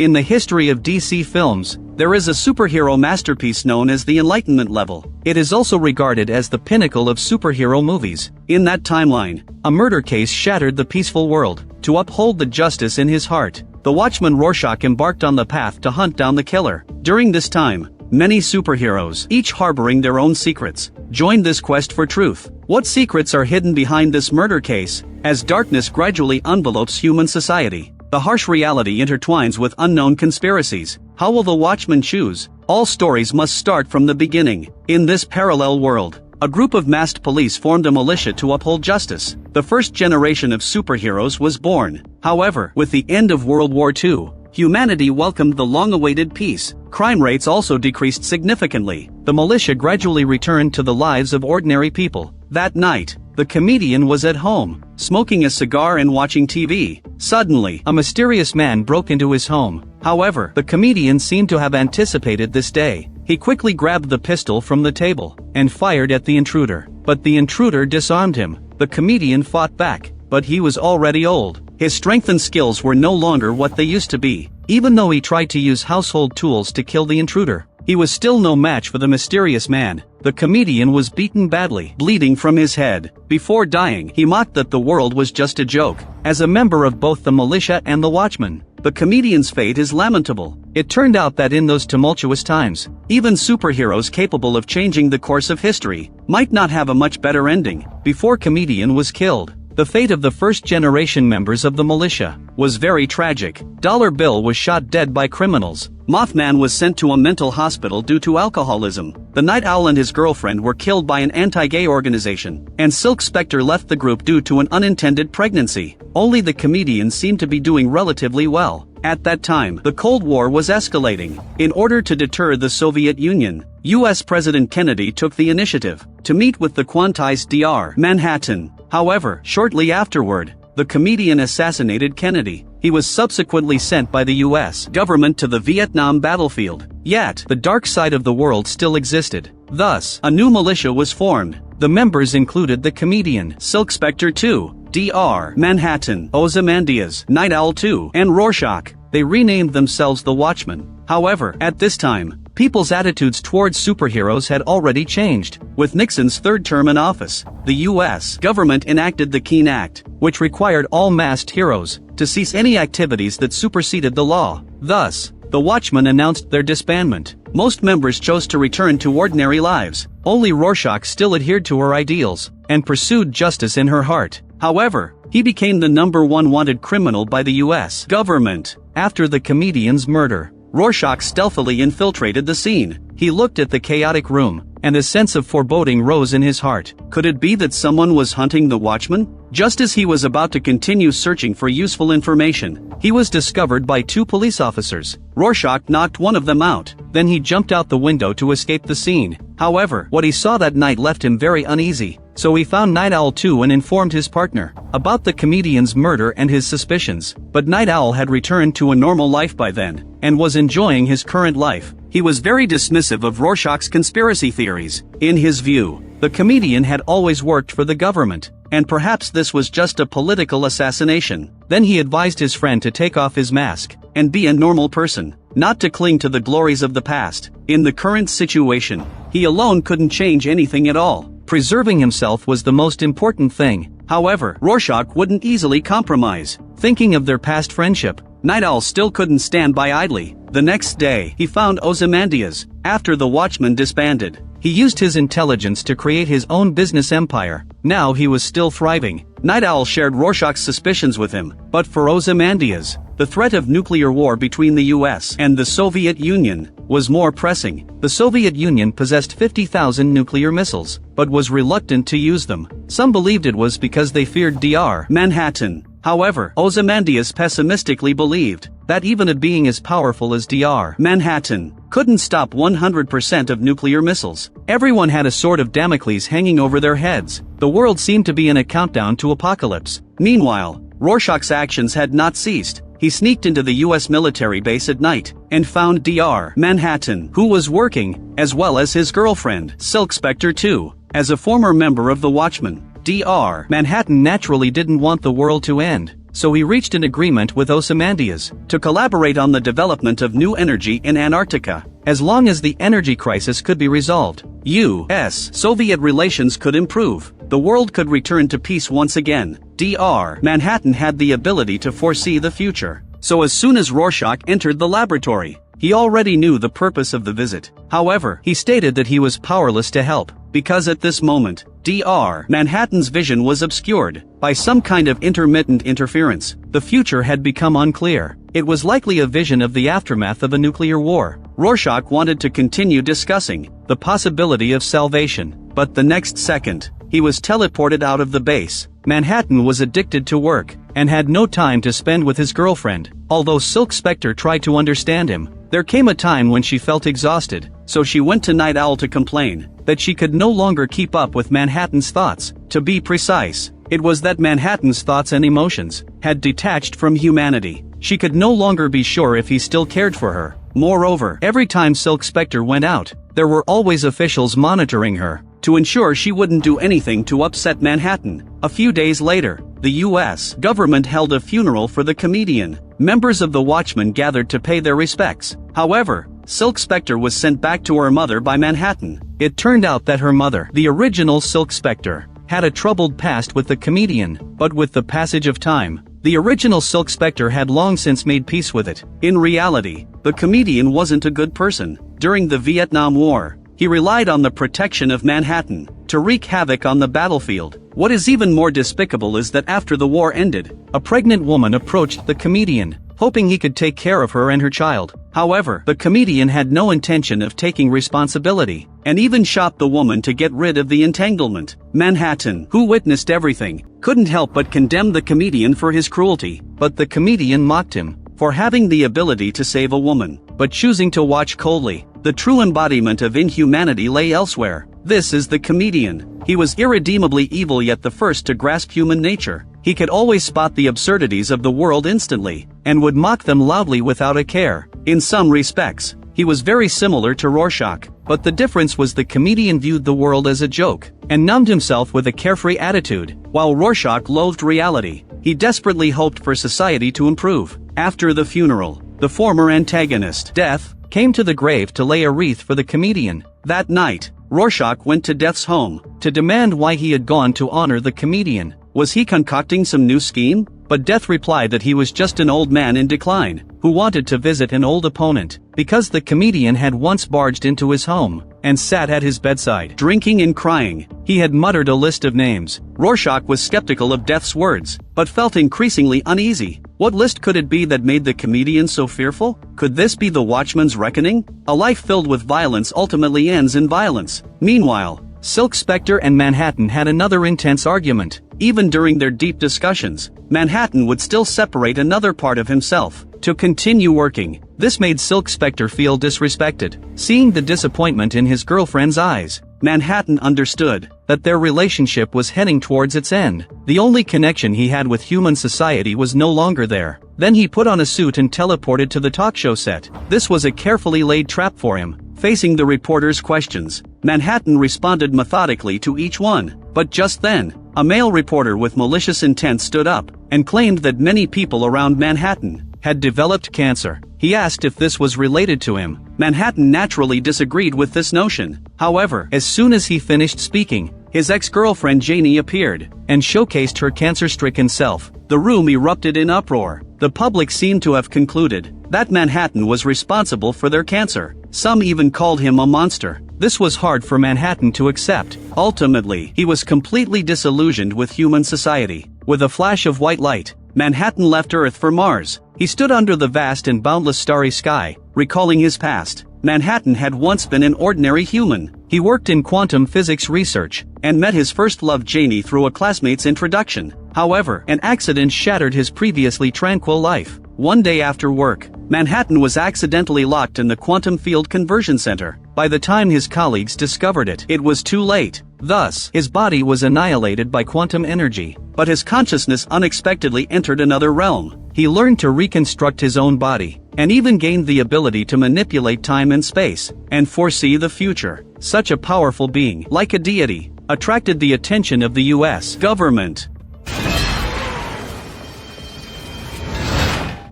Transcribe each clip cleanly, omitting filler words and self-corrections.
In the history of DC films, there is a superhero masterpiece known as the Enlightenment level. It is also regarded as the pinnacle of superhero movies. In that timeline, a murder case shattered the peaceful world. To uphold the justice in his heart, the Watchman Rorschach embarked on the path to hunt down the killer. During this time, many superheroes, each harboring their own secrets, joined this quest for truth. What secrets are hidden behind this murder case? As darkness gradually envelopes human society, the harsh reality intertwines with unknown conspiracies. How will the Watchmen choose? All stories must start from the beginning. In this parallel world, a group of masked police formed a militia to uphold justice. The first generation of superheroes was born. However, with the end of World War II, humanity welcomed the long-awaited peace. Crime rates also decreased significantly. The militia gradually returned to the lives of ordinary people. That night, the comedian was at home, smoking a cigar and watching TV. Suddenly, a mysterious man broke into his home. However, the comedian seemed to have anticipated this day. He quickly grabbed the pistol from the table and fired at the intruder. But the intruder disarmed him. The comedian fought back, but he was already old. His strength and skills were no longer what they used to be. Even though he tried to use household tools to kill the intruder, he was still no match for the mysterious man. The comedian was beaten badly, bleeding from his head. Before dying, he mocked that the world was just a joke. As a member of both the militia and the Watchmen, the comedian's fate is lamentable. It turned out that in those tumultuous times, even superheroes capable of changing the course of history might not have a much better ending. Before comedian was killed, the fate of the first-generation members of the militia was very tragic. Dollar Bill was shot dead by criminals. Mothman was sent to a mental hospital due to alcoholism. The Night Owl and his girlfriend were killed by an anti-gay organization. And Silk Spectre left the group due to an unintended pregnancy. Only the comedian seemed to be doing relatively well. At that time, the Cold War was escalating. In order to deter the Soviet Union, U.S. President Kennedy took the initiative to meet with the quantized Dr. Manhattan. However, shortly afterward, the comedian assassinated Kennedy. He was subsequently sent by the U.S. government to the Vietnam battlefield. Yet, the dark side of the world still existed. Thus, a new militia was formed. The members included the comedian, Silk Spectre 2, Dr. Manhattan, Ozymandias, Night Owl 2, and Rorschach. They renamed themselves the Watchmen. However, at this time, people's attitudes towards superheroes had already changed. With Nixon's third term in office, the U.S. government enacted the Keene Act, which required all masked heroes to cease any activities that superseded the law. Thus, the Watchmen announced their disbandment. Most members chose to return to ordinary lives. Only Rorschach still adhered to her ideals and pursued justice in her heart. However, he became the #1 wanted criminal by the U.S. government. After the comedian's murder, Rorschach stealthily infiltrated the scene. He looked at the chaotic room, and a sense of foreboding rose in his heart. Could it be that someone was hunting the Watchman? Just as he was about to continue searching for useful information, he was discovered by 2 police officers. Rorschach knocked one of them out. Then he jumped out the window to escape the scene. However, what he saw that night left him very uneasy. So he found Night Owl 2 and informed his partner about the comedian's murder and his suspicions. But Night Owl had returned to a normal life by then, and was enjoying his current life. He was very dismissive of Rorschach's conspiracy theories. In his view, the comedian had always worked for the government, and perhaps this was just a political assassination. Then he advised his friend to take off his mask and be a normal person, not to cling to the glories of the past. In the current situation, he alone couldn't change anything at all. Preserving himself was the most important thing. However, Rorschach wouldn't easily compromise. Thinking of their past friendship, Night Owl still couldn't stand by idly. The next day, he found Ozymandias. After the Watchmen disbanded, he used his intelligence to create his own business empire. Now he was still thriving. Night Owl shared Rorschach's suspicions with him, but for Ozymandias, the threat of nuclear war between the US and the Soviet Union was more pressing. The Soviet Union possessed 50,000 nuclear missiles, but was reluctant to use them. Some believed it was because they feared Dr. Manhattan. However, Ozymandias pessimistically believed that even a being as powerful as Dr. Manhattan couldn't stop 100% of nuclear missiles. Everyone had a sword of Damocles hanging over their heads. The world seemed to be in a countdown to apocalypse. Meanwhile, Rorschach's actions had not ceased. He sneaked into the US military base at night and found Dr. Manhattan, who was working, as well as his girlfriend, Silk Spectre 2. As a former member of the Watchmen, Dr. Manhattan naturally didn't want the world to end. so he reached an agreement with Ozymandias to collaborate on the development of new energy in Antarctica. As long as the energy crisis could be resolved, U.S.-Soviet relations could improve, the world could return to peace once again. Dr. Manhattan had the ability to foresee the future, so as soon as Rorschach entered the laboratory, he already knew the purpose of the visit. However, he stated that he was powerless to help, because at this moment, Dr. Manhattan's vision was obscured by some kind of intermittent interference. The future had become unclear. It was likely a vision of the aftermath of a nuclear war. Rorschach wanted to continue discussing the possibility of salvation, but the next second, he was teleported out of the base. Manhattan was addicted to work and had no time to spend with his girlfriend. Although Silk Spectre tried to understand him, there came a time when she felt exhausted, so she went to Night Owl to complain that she could no longer keep up with Manhattan's thoughts. To be precise, it was that Manhattan's thoughts and emotions had detached from humanity. She could no longer be sure if he still cared for her. Moreover, every time Silk Spectre went out, there were always officials monitoring her to ensure she wouldn't do anything to upset Manhattan. A few days later, the U.S. government held a funeral for the comedian. Members of the Watchmen gathered to pay their respects. However, Silk Spectre was sent back to her mother by Manhattan. It turned out that her mother, the original Silk Spectre, had a troubled past with the comedian, but with the passage of time, the original Silk Spectre had long since made peace with it. In reality, the comedian wasn't a good person. During the Vietnam War, he relied on the protection of Manhattan to wreak havoc on the battlefield. What is even more despicable is that after the war ended, a pregnant woman approached the comedian, hoping he could take care of her and her child. However, the comedian had no intention of taking responsibility, and even shot the woman to get rid of the entanglement. Manhattan, who witnessed everything, couldn't help but condemn the comedian for his cruelty, but the comedian mocked him for having the ability to save a woman, but choosing to watch coldly. The true embodiment of inhumanity lay elsewhere. This is the comedian. He was irredeemably evil, yet the first to grasp human nature. He could always spot the absurdities of the world instantly, and would mock them loudly without a care. In some respects, he was very similar to Rorschach, but the difference was the comedian viewed the world as a joke, and numbed himself with a carefree attitude, while Rorschach loathed reality. He desperately hoped for society to improve. After the funeral, the former antagonist, Death, came to the grave to lay a wreath for the comedian. That night, Rorschach went to Death's home to demand why he had gone to honor the comedian. Was he concocting some new scheme? But Death replied that he was just an old man in decline, who wanted to visit an old opponent, because the comedian had once barged into his home and sat at his bedside, drinking and crying. He had muttered a list of names. Rorschach was skeptical of Death's words, but felt increasingly uneasy. What list could it be that made the comedian so fearful? Could this be the Watchman's reckoning? A life filled with violence ultimately ends in violence. Meanwhile, Silk Spectre and Manhattan had another intense argument. Even during their deep discussions, Manhattan would still separate another part of himself to continue working. This made Silk Spectre feel disrespected. Seeing the disappointment in his girlfriend's eyes, Manhattan understood that their relationship was heading towards its end. The only connection he had with human society was no longer there. Then he put on a suit and teleported to the talk show set. This was a carefully laid trap for him. Facing the reporters' questions, Manhattan responded methodically to each one. But just then, a male reporter with malicious intent stood up and claimed that many people around Manhattan had developed cancer. He asked if this was related to him. Manhattan naturally disagreed with this notion. However, as soon as he finished speaking, his ex-girlfriend Janie appeared and showcased her cancer-stricken self. The room erupted in uproar. The public seemed to have concluded that Manhattan was responsible for their cancer. Some even called him a monster. This was hard for Manhattan to accept. Ultimately, he was completely disillusioned with human society. With a flash of white light, Manhattan left Earth for Mars. He stood under the vast and boundless starry sky, recalling his past. Manhattan had once been an ordinary human. He worked in quantum physics research, and met his first love Janie through a classmate's introduction. However, an accident shattered his previously tranquil life. One day after work, Manhattan was accidentally locked in the quantum field conversion center. By the time his colleagues discovered it, it was too late. Thus, his body was annihilated by quantum energy, but his consciousness unexpectedly entered another realm. He learned to reconstruct his own body, and even gained the ability to manipulate time and space, and foresee the future. Such a powerful being, like a deity, attracted the attention of the U.S. government.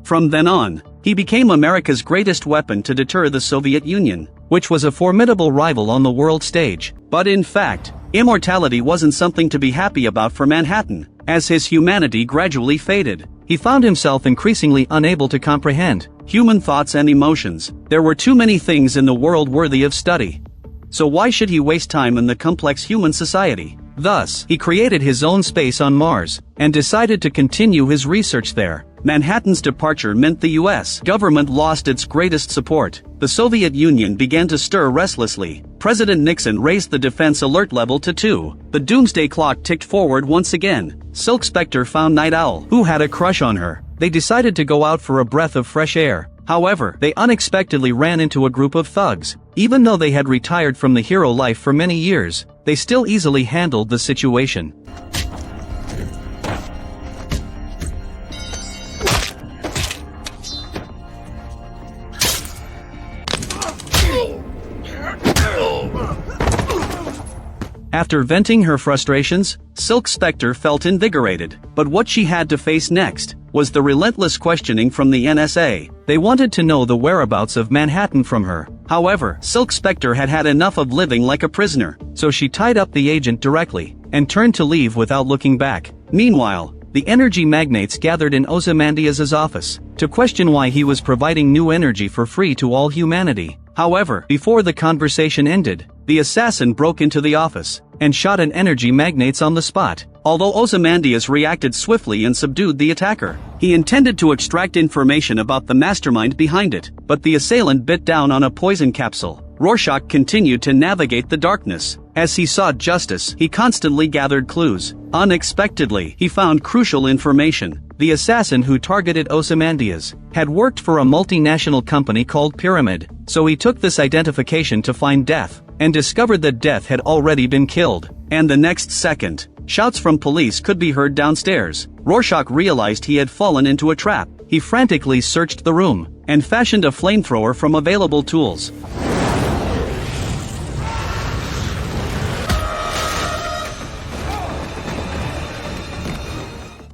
From then on, he became America's greatest weapon to deter the Soviet Union, which was a formidable rival on the world stage. But in fact, immortality wasn't something to be happy about for Manhattan. As his humanity gradually faded, he found himself increasingly unable to comprehend human thoughts and emotions. There were too many things in the world worthy of study. So why should he waste time in the complex human society? Thus, he created his own space on Mars, and decided to continue his research there. Manhattan's departure meant the US government lost its greatest support. The Soviet Union began to stir restlessly. President Nixon raised the defense alert level to 2. The doomsday clock ticked forward once again. Silk Spectre found Night Owl, who had a crush on her. They decided to go out for a breath of fresh air. However, they unexpectedly ran into a group of thugs. Even though they had retired from the hero life for many years, they still easily handled the situation. After venting her frustrations, Silk Spectre felt invigorated. But what she had to face next was the relentless questioning from the NSA. They wanted to know the whereabouts of Manhattan from her. However, Silk Spectre had had enough of living like a prisoner, so she tied up the agent directly and turned to leave without looking back. Meanwhile, the energy magnates gathered in Ozymandias's office to question why he was providing new energy for free to all humanity. However, before the conversation ended, the assassin broke into the office and shot an energy magnates on the spot. Although Ozymandias reacted swiftly and subdued the attacker, he intended to extract information about the mastermind behind it, but the assailant bit down on a poison capsule. Rorschach continued to navigate the darkness. As he sought justice, he constantly gathered clues. Unexpectedly, he found crucial information. The assassin who targeted Ozymandias had worked for a multinational company called Pyramid, so he took this identification to find Death, and discovered that Death had already been killed. And the next second, shouts from police could be heard downstairs. Rorschach realized he had fallen into a trap. He frantically searched the room, and fashioned a flamethrower from available tools.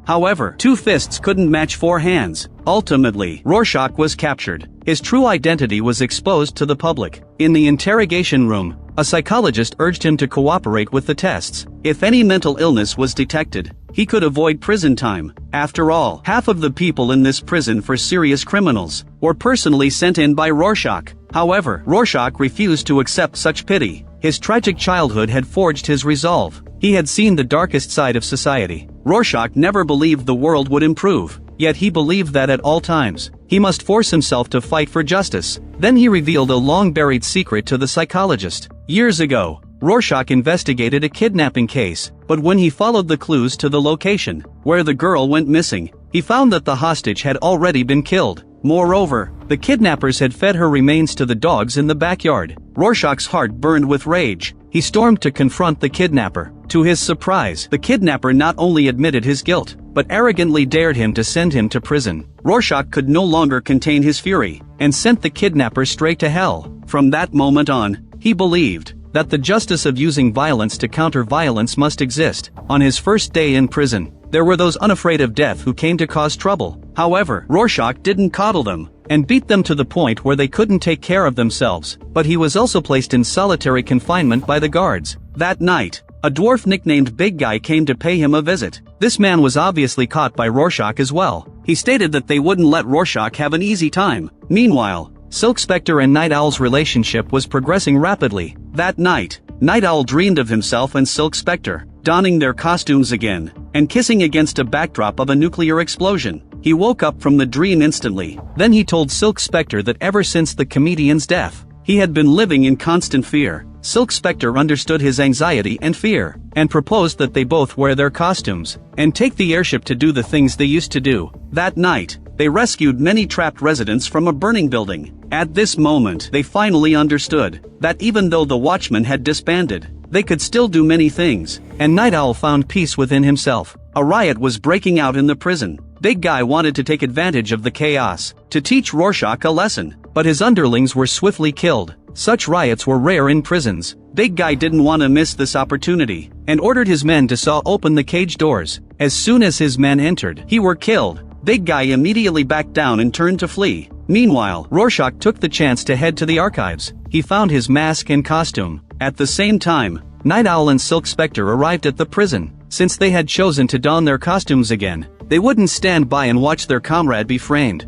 However, 2 fists couldn't match 4 hands. Ultimately, Rorschach was captured. His true identity was exposed to the public. In the interrogation room, a psychologist urged him to cooperate with the tests. If any mental illness was detected, he could avoid prison time. After all, half of the people in this prison for serious criminals were personally sent in by Rorschach. However, Rorschach refused to accept such pity. His tragic childhood had forged his resolve. He had seen the darkest side of society. Rorschach never believed the world would improve, yet he believed that at all times, he must force himself to fight for justice. Then he revealed a long-buried secret to the psychologist. Years ago, Rorschach investigated a kidnapping case, but when he followed the clues to the location where the girl went missing, he found that the hostage had already been killed. Moreover, the kidnappers had fed her remains to the dogs in the backyard. Rorschach's heart burned with rage. He stormed to confront the kidnapper. To his surprise, the kidnapper not only admitted his guilt, but arrogantly dared him to send him to prison. Rorschach could no longer contain his fury, and sent the kidnapper straight to hell. From that moment on, he believed that the justice of using violence to counter violence must exist. On his first day in prison, there were those unafraid of death who came to cause trouble. However, Rorschach didn't coddle them and beat them to the point where they couldn't take care of themselves, but he was also placed in solitary confinement by the guards. That night, a dwarf nicknamed Big Guy came to pay him a visit. This man was obviously caught by Rorschach as well. He stated that they wouldn't let Rorschach have an easy time. Meanwhile, Silk Spectre and Night Owl's relationship was progressing rapidly. That night, Night Owl dreamed of himself and Silk Spectre donning their costumes again and kissing against a backdrop of a nuclear explosion. He woke up from the dream instantly. Then he told Silk Spectre that ever since the comedian's death, he had been living in constant fear. Silk Spectre understood his anxiety and fear, and proposed that they both wear their costumes and take the airship to do the things they used to do. That night, they rescued many trapped residents from a burning building. At this moment, they finally understood that even though the Watchmen had disbanded, they could still do many things, and Night Owl found peace within himself. A riot was breaking out in the prison. Big Guy wanted to take advantage of the chaos to teach Rorschach a lesson, but his underlings were swiftly killed. Such riots were rare in prisons. Big Guy didn't want to miss this opportunity, and ordered his men to saw open the cage doors. As soon as his men entered, he were killed. Big Guy immediately backed down and turned to flee. Meanwhile, Rorschach took the chance to head to the archives. He found his mask and costume. At the same time, Night Owl and Silk Spectre arrived at the prison. Since they had chosen to don their costumes again, they wouldn't stand by and watch their comrade be framed.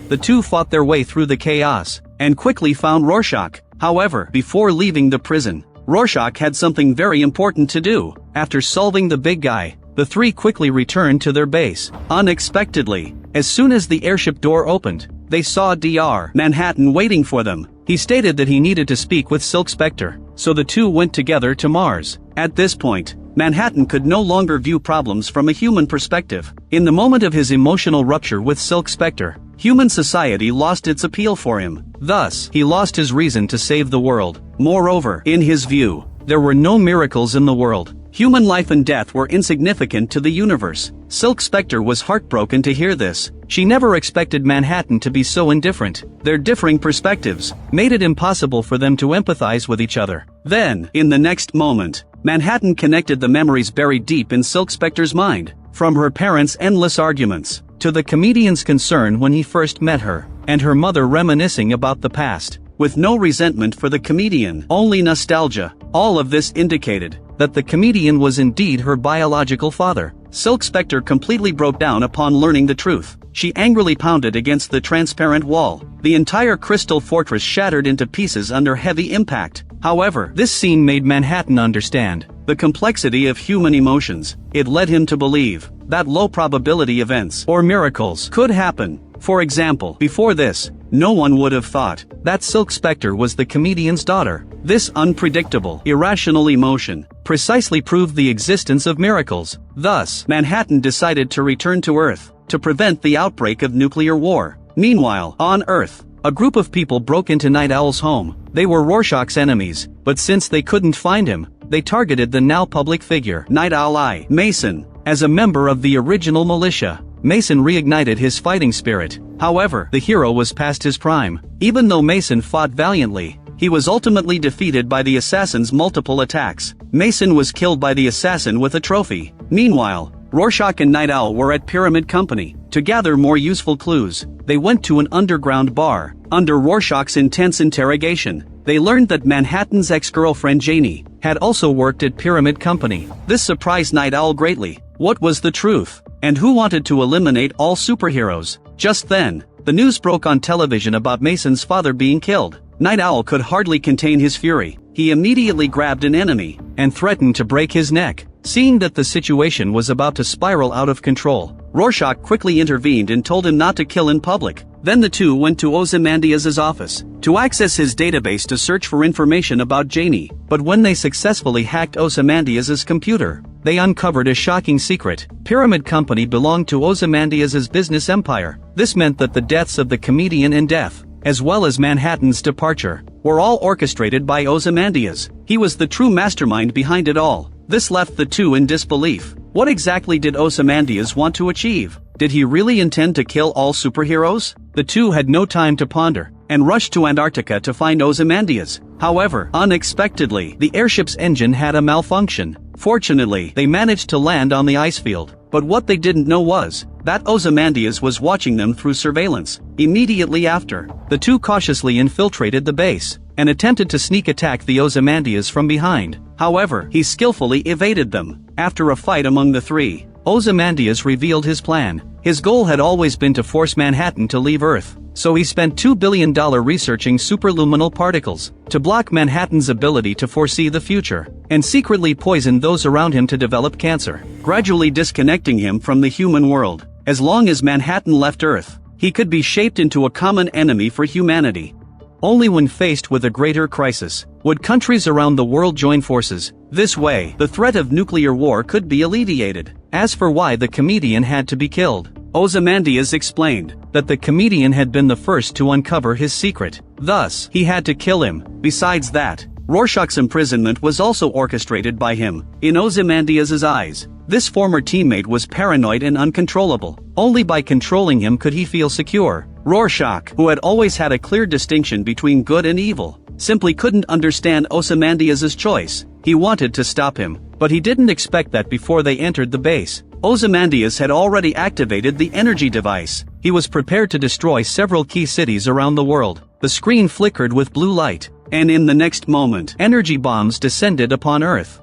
The two fought their way through the chaos, and quickly found Rorschach. However, before leaving the prison, Rorschach had something very important to do. After solving the Big Guy, the three quickly returned to their base. Unexpectedly, as soon as the airship door opened, they saw Dr. Manhattan waiting for them. He stated that he needed to speak with Silk Spectre, so the two went together to Mars. At this point, Manhattan could no longer view problems from a human perspective. In the moment of his emotional rupture with Silk Spectre, human society lost its appeal for him. Thus, he lost his reason to save the world. Moreover, in his view, there were no miracles in the world. Human life and death were insignificant to the universe. Silk Spectre was heartbroken to hear this. She never expected Manhattan to be so indifferent. Their differing perspectives made it impossible for them to empathize with each other. Then, in the next moment, Manhattan connected the memories buried deep in Silk Spectre's mind, from her parents' endless arguments, to the comedian's concern when he first met her, and her mother reminiscing about the past. With no resentment for the comedian, only nostalgia. All of this indicated that the comedian was indeed her biological father. Silk Spectre completely broke down upon learning the truth. She angrily pounded against the transparent wall. The entire crystal fortress shattered into pieces under heavy impact. However, this scene made Manhattan understand the complexity of human emotions. It led him to believe that low-probability events or miracles could happen. For example, before this, no one would have thought that Silk Spectre was the comedian's daughter. This unpredictable, irrational emotion precisely proved the existence of miracles. Thus, Manhattan decided to return to Earth to prevent the outbreak of nuclear war. Meanwhile, on Earth, a group of people broke into Night Owl's home. They were Rorschach's enemies, but since they couldn't find him, they targeted the now public figure, Night Owl I. Mason. As a member of the original militia, Mason reignited his fighting spirit. However, the hero was past his prime. Even though Mason fought valiantly, he was ultimately defeated by the assassin's multiple attacks. Mason was killed by the assassin with a trophy. Meanwhile, Rorschach and Night Owl were at Pyramid Company. To gather more useful clues, they went to an underground bar. Under Rorschach's intense interrogation, they learned that Manhattan's ex-girlfriend Janie had also worked at Pyramid Company. This surprised Night Owl greatly. What was the truth? And who wanted to eliminate all superheroes? Just then, the news broke on television about Mason's father being killed. Night Owl could hardly contain his fury. He immediately grabbed an enemy and threatened to break his neck. Seeing that the situation was about to spiral out of control, Rorschach quickly intervened and told him not to kill in public. Then the two went to Ozymandias' office to access his database to search for information about Janie. But when they successfully hacked Ozymandias' computer, they uncovered a shocking secret. Pyramid Company belonged to Ozymandias' business empire. This meant that the deaths of the comedian and death, as well as Manhattan's departure, were all orchestrated by Ozymandias. He was the true mastermind behind it all. This left the two in disbelief. What exactly did Ozymandias want to achieve? Did he really intend to kill all superheroes? The two had no time to ponder, and rushed to Antarctica to find Ozymandias. However, unexpectedly, the airship's engine had a malfunction. Fortunately, they managed to land on the ice field. But what they didn't know was that Ozymandias was watching them through surveillance. Immediately after, the two cautiously infiltrated the base and attempted to sneak attack the Ozymandias from behind. However, he skillfully evaded them. After a fight among the three, Ozymandias revealed his plan. His goal had always been to force Manhattan to leave Earth, so he spent $2 billion researching superluminal particles to block Manhattan's ability to foresee the future, and secretly poisoned those around him to develop cancer, gradually disconnecting him from the human world. As long as Manhattan left Earth, he could be shaped into a common enemy for humanity. Only when faced with a greater crisis would countries around the world join forces. This way, the threat of nuclear war could be alleviated. As for why the comedian had to be killed, Ozymandias explained that the comedian had been the first to uncover his secret. Thus, he had to kill him. Besides that, Rorschach's imprisonment was also orchestrated by him. In Ozymandias' eyes, this former teammate was paranoid and uncontrollable. Only by controlling him could he feel secure. Rorschach, who had always had a clear distinction between good and evil, simply couldn't understand Ozymandias's choice. He wanted to stop him, but he didn't expect that before they entered the base, Ozymandias had already activated the energy device. He was prepared to destroy several key cities around the world. The screen flickered with blue light, and in the next moment, energy bombs descended upon Earth.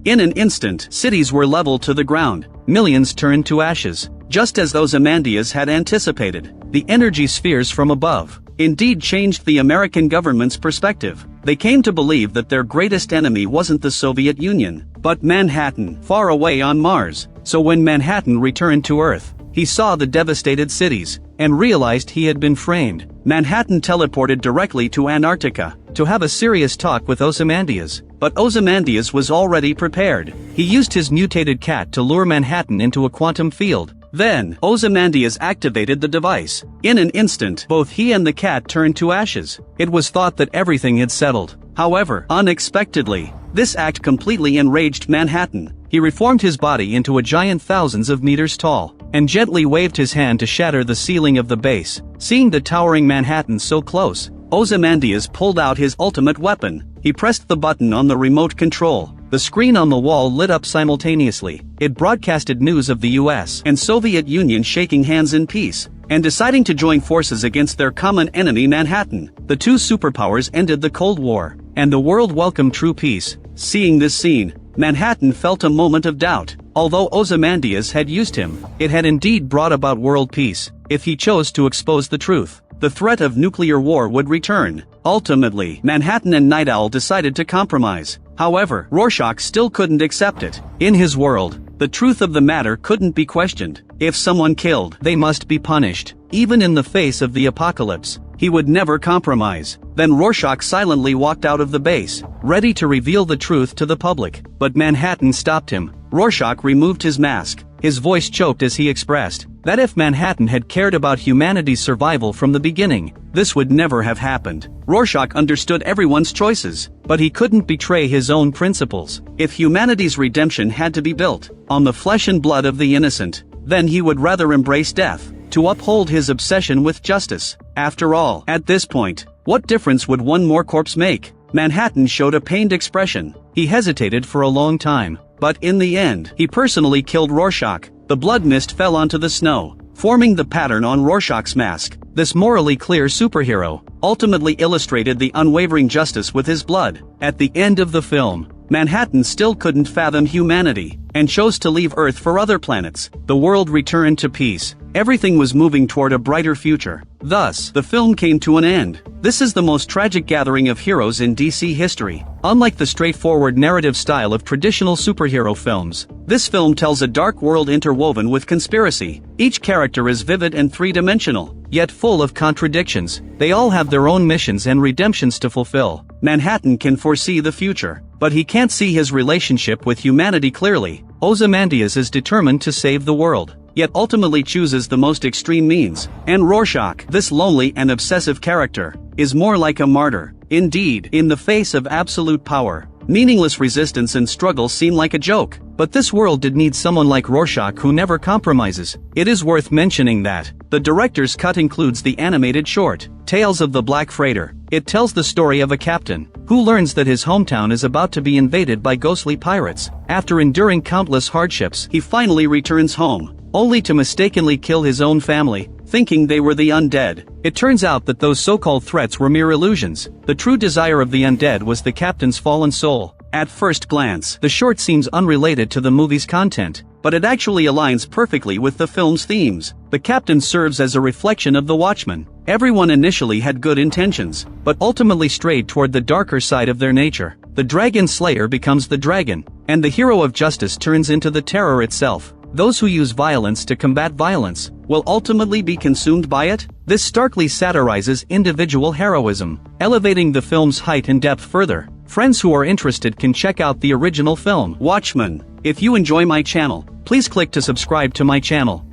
In an instant, cities were leveled to the ground, millions turned to ashes, just as Ozymandias had anticipated. The energy spheres from above indeed changed the American government's perspective. They came to believe that their greatest enemy wasn't the Soviet Union, but Manhattan, far away on Mars. So when Manhattan returned to Earth, he saw the devastated cities, and realized he had been framed. Manhattan teleported directly to Antarctica, to have a serious talk with Ozymandias. But Ozymandias was already prepared. He used his mutated cat to lure Manhattan into a quantum field. Then, Ozymandias activated the device. In an instant, both he and the cat turned to ashes. It was thought that everything had settled. However, unexpectedly, this act completely enraged Manhattan. He reformed his body into a giant thousands of meters tall, and gently waved his hand to shatter the ceiling of the base. Seeing the towering Manhattan so close, Ozymandias pulled out his ultimate weapon. He pressed the button on the remote control. The screen on the wall lit up simultaneously. It broadcasted news of the US and Soviet Union shaking hands in peace, and deciding to join forces against their common enemy Manhattan. The two superpowers ended the Cold War, and the world welcomed true peace. Seeing this scene, Manhattan felt a moment of doubt. Although Ozymandias had used him, it had indeed brought about world peace. If he chose to expose the truth, the threat of nuclear war would return. Ultimately, Manhattan and Night Owl decided to compromise. However, Rorschach still couldn't accept it. In his world, the truth of the matter couldn't be questioned. If someone killed, they must be punished, even in the face of the apocalypse. He would never compromise. Then Rorschach silently walked out of the base, ready to reveal the truth to the public. But Manhattan stopped him. Rorschach removed his mask. His voice choked as he expressed that if Manhattan had cared about humanity's survival from the beginning, this would never have happened. Rorschach understood everyone's choices, but he couldn't betray his own principles. If humanity's redemption had to be built on the flesh and blood of the innocent, then he would rather embrace death to uphold his obsession with justice. After all, at this point, what difference would one more corpse make? Manhattan showed a pained expression. He hesitated for a long time, but in the end, he personally killed Rorschach. The blood mist fell onto the snow, forming the pattern on Rorschach's mask. This morally clear superhero ultimately illustrated the unwavering justice with his blood. At the end of the film, Manhattan still couldn't fathom humanity, and chose to leave Earth for other planets. The world returned to peace. Everything was moving toward a brighter future. Thus, the film came to an end. This is the most tragic gathering of heroes in DC history. Unlike the straightforward narrative style of traditional superhero films, this film tells a dark world interwoven with conspiracy. Each character is vivid and three-dimensional, yet full of contradictions. They all have their own missions and redemptions to fulfill. Manhattan can foresee the future, but he can't see his relationship with humanity clearly. Ozymandias is determined to save the world, yet ultimately chooses the most extreme means. And Rorschach, this lonely and obsessive character, is more like a martyr. Indeed, in the face of absolute power, meaningless resistance and struggle seem like a joke. But this world did need someone like Rorschach who never compromises. It is worth mentioning that the director's cut includes the animated short, Tales of the Black Freighter. It tells the story of a captain who learns that his hometown is about to be invaded by ghostly pirates. After enduring countless hardships, he finally returns home, only to mistakenly kill his own family, thinking they were the undead. It turns out that those so-called threats were mere illusions. The true desire of the undead was the captain's fallen soul. At first glance, the short seems unrelated to the movie's content, but it actually aligns perfectly with the film's themes. The captain serves as a reflection of the Watchmen. Everyone initially had good intentions, but ultimately strayed toward the darker side of their nature. The dragon slayer becomes the dragon, and the hero of justice turns into the terror itself. Those who use violence to combat violence will ultimately be consumed by it. This starkly satirizes individual heroism, elevating the film's height and depth further. Friends who are interested can check out the original film, Watchmen. If you enjoy my channel, please click to subscribe to my channel.